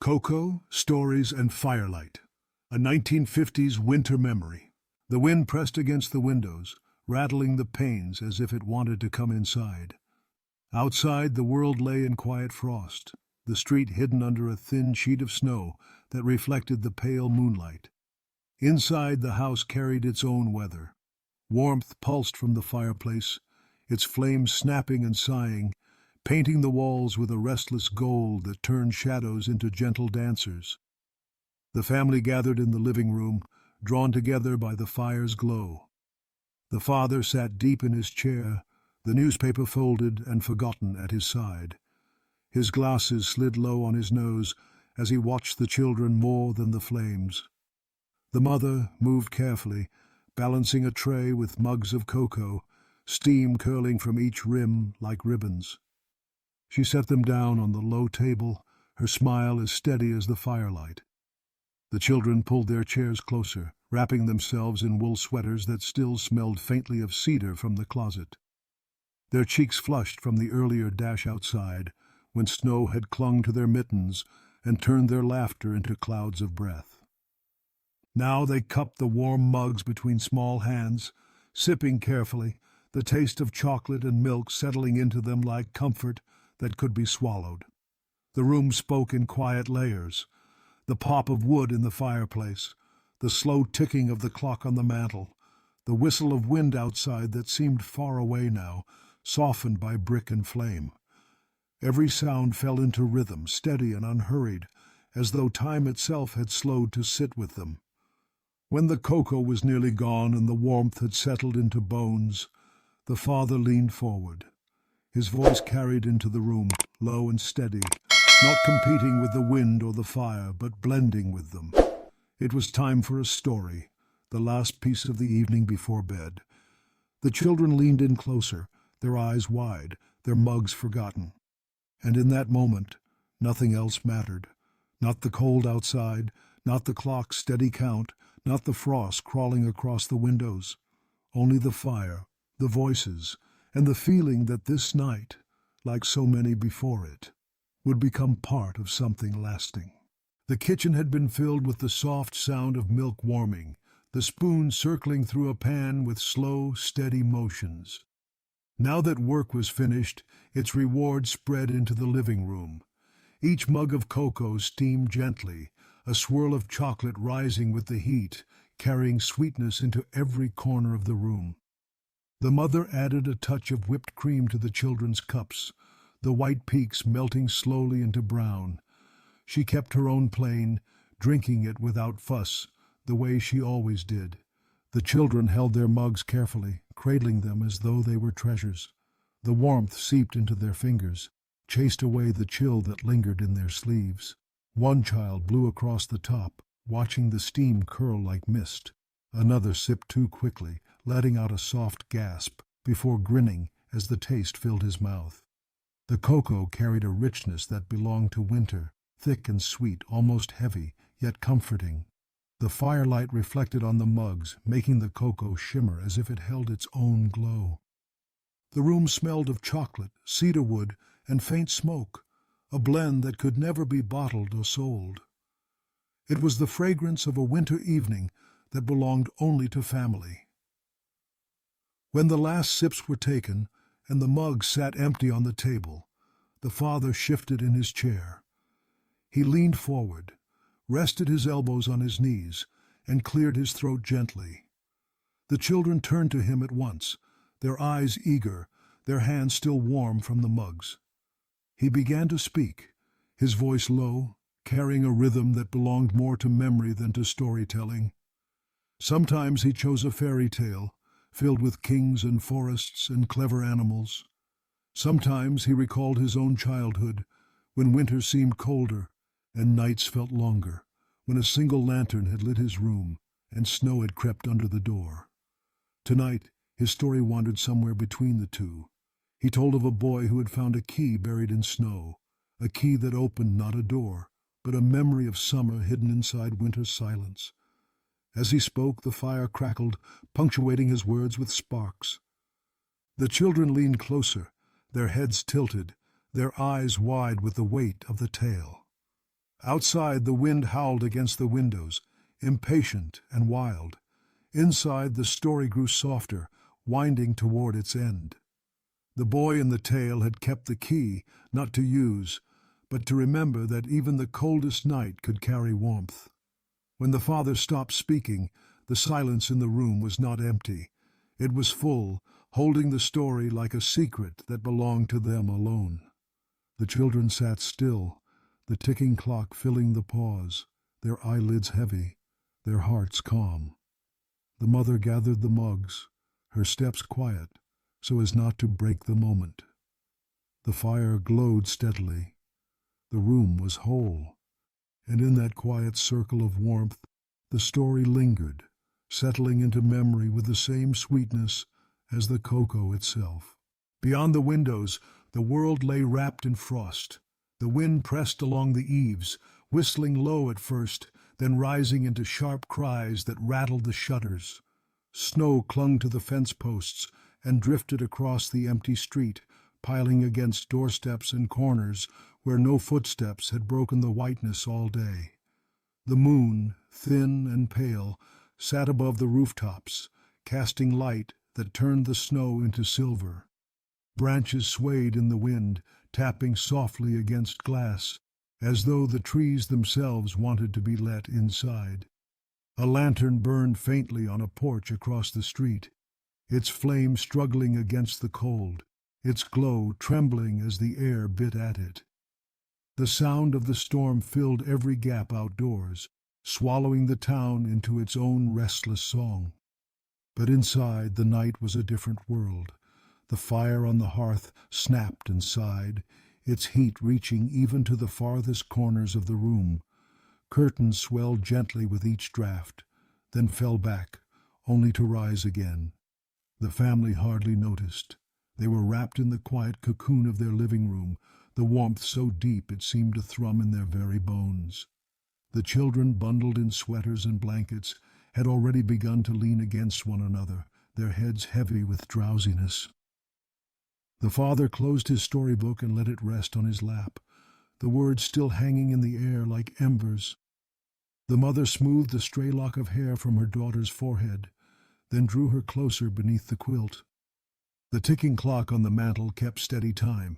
Cocoa, Stories, and Firelight, a 1950s winter memory. The wind pressed against the windows, rattling the panes as if it wanted to come inside. Outside, the world lay in quiet frost, the street hidden under a thin sheet of snow that reflected the pale moonlight. Inside, the house carried its own weather. Warmth pulsed from the fireplace, its flames snapping and sighing, painting the walls with a restless gold that turned shadows into gentle dancers. The family gathered in the living room, drawn together by the fire's glow. The father sat deep in his chair, the newspaper folded and forgotten at his side. His glasses slid low on his nose as he watched the children more than the flames. The mother moved carefully, balancing a tray with mugs of cocoa, steam curling from each rim like ribbons. She set them down on the low table, her smile as steady as the firelight. The children pulled their chairs closer, wrapping themselves in wool sweaters that still smelled faintly of cedar from the closet. Their cheeks flushed from the earlier dash outside, when snow had clung to their mittens and turned their laughter into clouds of breath. Now they cupped the warm mugs between small hands, sipping carefully, the taste of chocolate and milk settling into them like comfort that could be swallowed. The room spoke in quiet layers, the pop of wood in the fireplace, the slow ticking of the clock on the mantel, the whistle of wind outside that seemed far away now, softened by brick and flame. Every sound fell into rhythm, steady and unhurried, as though time itself had slowed to sit with them. When the cocoa was nearly gone and the warmth had settled into bones, the father leaned forward. His voice carried into the room, low and steady, not competing with the wind or the fire, but blending with them. It was time for a story, the last piece of the evening before bed. The children leaned in closer, their eyes wide, their mugs forgotten. And in that moment, nothing else mattered. Not the cold outside, not the clock's steady count, not the frost crawling across the windows. Only the fire, the voices, and the feeling that this night, like so many before it, would become part of something lasting. The kitchen had been filled with the soft sound of milk warming, the spoon circling through a pan with slow, steady motions. Now that work was finished, its reward spread into the living room. Each mug of cocoa steamed gently, a swirl of chocolate rising with the heat, carrying sweetness into every corner of the room. The mother added a touch of whipped cream to the children's cups, the white peaks melting slowly into brown. She kept her own plane, drinking it without fuss, the way she always did. The children held their mugs carefully, cradling them as though they were treasures. The warmth seeped into their fingers, chased away the chill that lingered in their sleeves. One child blew across the top, watching the steam curl like mist. Another sipped too quickly, letting out a soft gasp, before grinning as the taste filled his mouth. The cocoa carried a richness that belonged to winter, thick and sweet, almost heavy, yet comforting. The firelight reflected on the mugs, making the cocoa shimmer as if it held its own glow. The room smelled of chocolate, cedarwood, and faint smoke, a blend that could never be bottled or sold. It was the fragrance of a winter evening that belonged only to family. When the last sips were taken, and the mug sat empty on the table, the father shifted in his chair. He leaned forward, rested his elbows on his knees, and cleared his throat gently. The children turned to him at once, their eyes eager, their hands still warm from the mugs. He began to speak, his voice low, carrying a rhythm that belonged more to memory than to storytelling. Sometimes he chose a fairy tale, filled with kings and forests and clever animals. Sometimes he recalled his own childhood, when winter seemed colder and nights felt longer, when a single lantern had lit his room and snow had crept under the door. Tonight, his story wandered somewhere between the two. He told of a boy who had found a key buried in snow, a key that opened not a door, but a memory of summer hidden inside winter's silence. As he spoke, the fire crackled, punctuating his words with sparks. The children leaned closer, their heads tilted, their eyes wide with the weight of the tale. Outside, the wind howled against the windows, impatient and wild. Inside, the story grew softer, winding toward its end. The boy in the tale had kept the key, not to use, but to remember that even the coldest night could carry warmth. When the father stopped speaking, the silence in the room was not empty. It was full, holding the story like a secret that belonged to them alone. The children sat still, the ticking clock filling the pause, their eyelids heavy, their hearts calm. The mother gathered the mugs, her steps quiet, so as not to break the moment. The fire glowed steadily. The room was whole, and in that quiet circle of warmth, the story lingered, settling into memory with the same sweetness as the cocoa itself. Beyond the windows, the world lay wrapped in frost. The wind pressed along the eaves, whistling low at first, then rising into sharp cries that rattled the shutters. Snow clung to the fence posts and drifted across the empty street, piling against doorsteps and corners where no footsteps had broken the whiteness all day. The moon, thin and pale, sat above the rooftops, casting light that turned the snow into silver. Branches swayed in the wind, tapping softly against glass, as though the trees themselves wanted to be let inside. A lantern burned faintly on a porch across the street, its flame struggling against the cold, its glow trembling as the air bit at it. The sound of the storm filled every gap outdoors, swallowing the town into its own restless song. But inside, the night was a different world. The fire on the hearth snapped and sighed, its heat reaching even to the farthest corners of the room. Curtains swelled gently with each draft, then fell back, only to rise again. The family hardly noticed. They were wrapped in the quiet cocoon of their living room, the warmth so deep it seemed to thrum in their very bones. The children, bundled in sweaters and blankets, had already begun to lean against one another, their heads heavy with drowsiness. The father closed his storybook and let it rest on his lap, the words still hanging in the air like embers. The mother smoothed a stray lock of hair from her daughter's forehead, then drew her closer beneath the quilt. The ticking clock on the mantel kept steady time.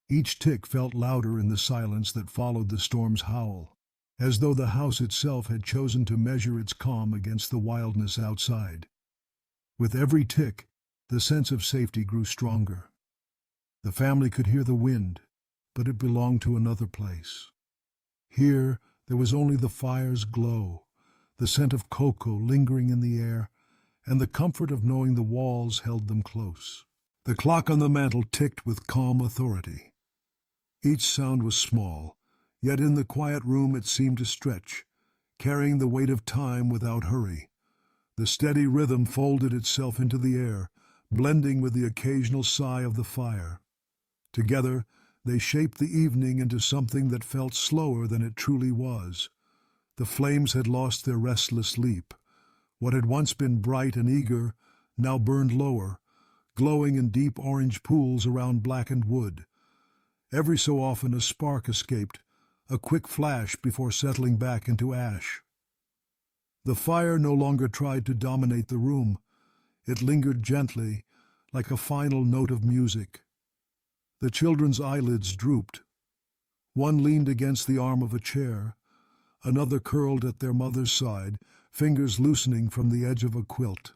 Each tick felt louder in the silence that followed the storm's howl, as though the house itself had chosen to measure its calm against the wildness outside. With every tick, the sense of safety grew stronger. The family could hear the wind, but it belonged to another place. Here there was only the fire's glow, the scent of cocoa lingering in the air, and the comfort of knowing the walls held them close. The clock on the mantel ticked with calm authority. Each sound was small, yet in the quiet room it seemed to stretch, carrying the weight of time without hurry. The steady rhythm folded itself into the air, blending with the occasional sigh of the fire. Together, they shaped the evening into something that felt slower than it truly was. The flames had lost their restless leap. What had once been bright and eager now burned lower, glowing in deep orange pools around blackened wood. Every so often a spark escaped, a quick flash before settling back into ash. The fire no longer tried to dominate the room. It lingered gently, like a final note of music. The children's eyelids drooped. One leaned against the arm of a chair, another curled at their mother's side, fingers loosening from the edge of a quilt.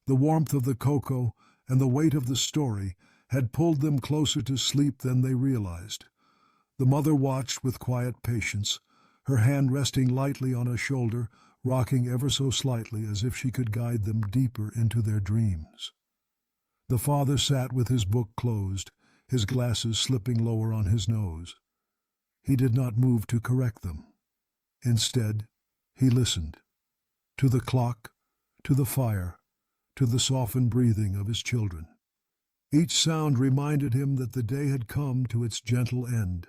The warmth of the cocoa and the weight of the story had pulled them closer to sleep than they realized. The mother watched with quiet patience, her hand resting lightly on a shoulder, rocking ever so slightly as if she could guide them deeper into their dreams. The father sat with his book closed, his glasses slipping lower on his nose. He did not move to correct them. Instead, he listened. To the clock, to the fire, to the softened breathing of his children. Each sound reminded him that the day had come to its gentle end.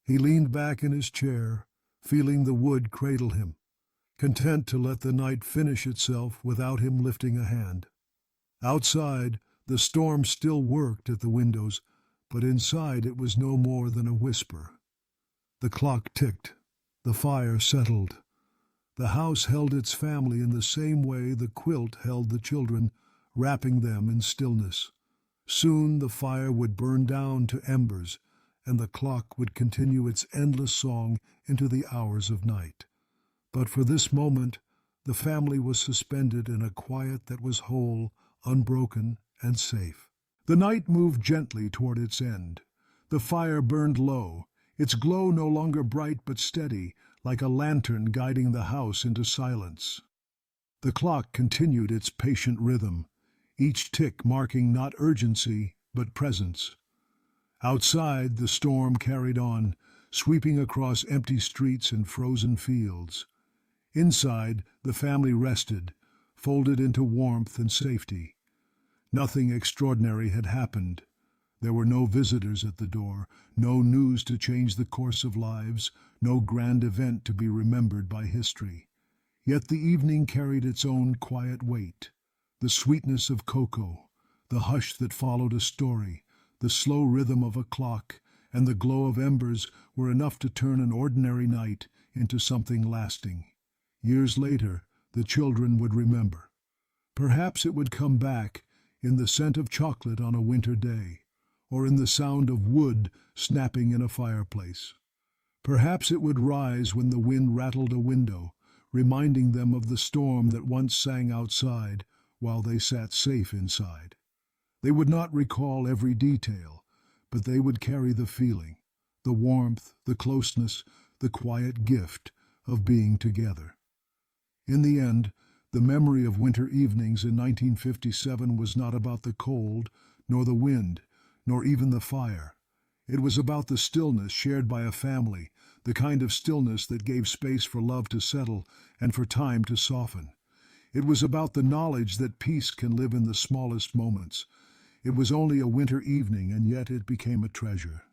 He leaned back in his chair, feeling the wood cradle him, content to let the night finish itself without him lifting a hand. Outside, the storm still worked at the windows, but inside it was no more than a whisper. The clock ticked. The fire settled. The house held its family in the same way the quilt held the children, wrapping them in stillness. Soon the fire would burn down to embers, and the clock would continue its endless song into the hours of night. But for this moment, the family was suspended in a quiet that was whole, unbroken, and safe. The night moved gently toward its end. The fire burned low, its glow no longer bright but steady, like a lantern guiding the house into silence. The clock continued its patient rhythm, each tick marking not urgency but presence. Outside, the storm carried on, sweeping across empty streets and frozen fields. Inside, the family rested, folded into warmth and safety. Nothing extraordinary had happened. There were no visitors at the door, no news to change the course of lives, no grand event to be remembered by history. Yet the evening carried its own quiet weight. The sweetness of cocoa, the hush that followed a story, the slow rhythm of a clock, and the glow of embers were enough to turn an ordinary night into something lasting. Years later, the children would remember. Perhaps it would come back in the scent of chocolate on a winter day, or in the sound of wood snapping in a fireplace. Perhaps it would rise when the wind rattled a window, reminding them of the storm that once sang outside while they sat safe inside. They would not recall every detail, but they would carry the feeling, the warmth, the closeness, the quiet gift of being together. In the end, the memory of winter evenings in 1957 was not about the cold, nor the wind, nor even the fire. It was about the stillness shared by a family, the kind of stillness that gave space for love to settle and for time to soften. It was about the knowledge that peace can live in the smallest moments. It was only a winter evening, and yet it became a treasure.